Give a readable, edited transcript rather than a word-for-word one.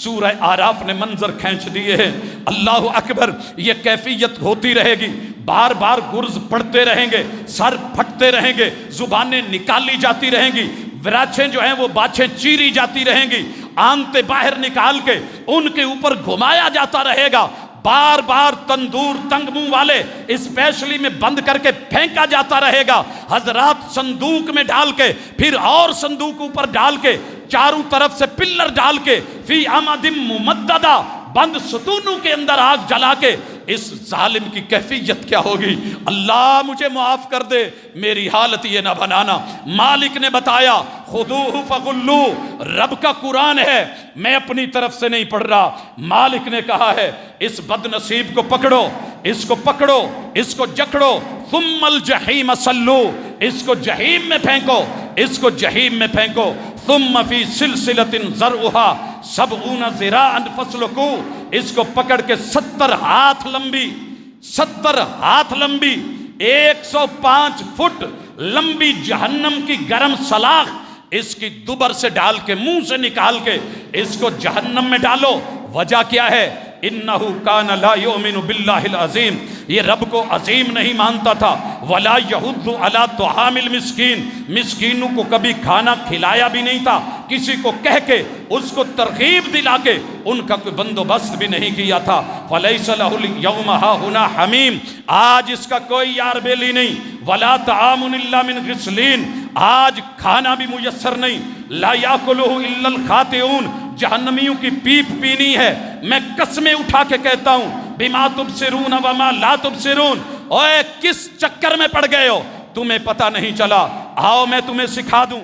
سورہ آراف نے منظر کھینچ دیے ہیں۔ اللہ اکبر، یہ کیفیت ہوتی رہے گی، بار بار گرز پڑتے رہیں گے، سر پھٹتے رہیں گے، زبانیں نکالی جاتی رہیں گی، وراچھیں جو ہیں وہ باچھیں چیری جاتی رہیں گی، آنتیں باہر نکال کے ان کے اوپر گھمایا جاتا رہے گا، بار بار تندور تنگ منہ والے اسپیشلی میں بند کر کے پھینکا جاتا رہے گا، حضرات صندوق میں ڈال کے پھر اور صندوق اوپر ڈال کے چاروں طرف سے پلر ڈال کے فی عمد ممددہ بند ستونوں کے اندر آگ جلا کے اس ظالم کی کیفیت کیا ہوگی۔ اللہ مجھے معاف کر دے، میری حالت یہ نہ بنانا۔ مالک نے بتایا خذوہ فغلو، رب کا قرآن ہے، میں اپنی طرف سے نہیں پڑھ رہا۔ مالک نے کہا ہے اس بد نصیب کو پکڑو، اس کو پکڑو، اس کو جکڑو، ثم الجحیم صلو، اس کو جہیم میں پھینکو، اس کو جہیم میں پھینکو، ثم فی سلسلۃ ذرعها 70 ذراعا فاسلکوہ، اس کو پکڑ کے 70 ہاتھ لمبی 105 فٹ لمبی جہنم کی گرم سلاخ اس کی دبر سے ڈال کے منہ سے نکال کے اس کو جہنم میں ڈالو۔ وجہ کیا ہے؟ انہو کان لا یؤمن باللہ العظیم، یہ رب کو عظیم نہیں مانتا تھا، ولا یحض علی طعام المسکین، مسکینوں کو کبھی کھانا کھلایا بھی نہیں تھا، کسی کو کہہ کے اس کو ترغیب دلا کے ان کا کوئی بندوبست بھی نہیں کیا تھا۔ فلیس لہ اليوم ہاہنا حمیم، آج اس کا کوئی یار بیلی نہیں، ولا طعام الا من غسلین، آج کھانا بھی میسر نہیں، لا یاکلہ الا الخاطئون، جہنمیوں کی پیپ پینی ہے۔ میں قسمیں اٹھا کے کہتا ہوں بما تبصرون وما لا تبصرون، اوے کس چکر میں پڑ گئے ہو، تمہیں پتہ نہیں چلا، آؤ میں تمہیں سکھا دوں۔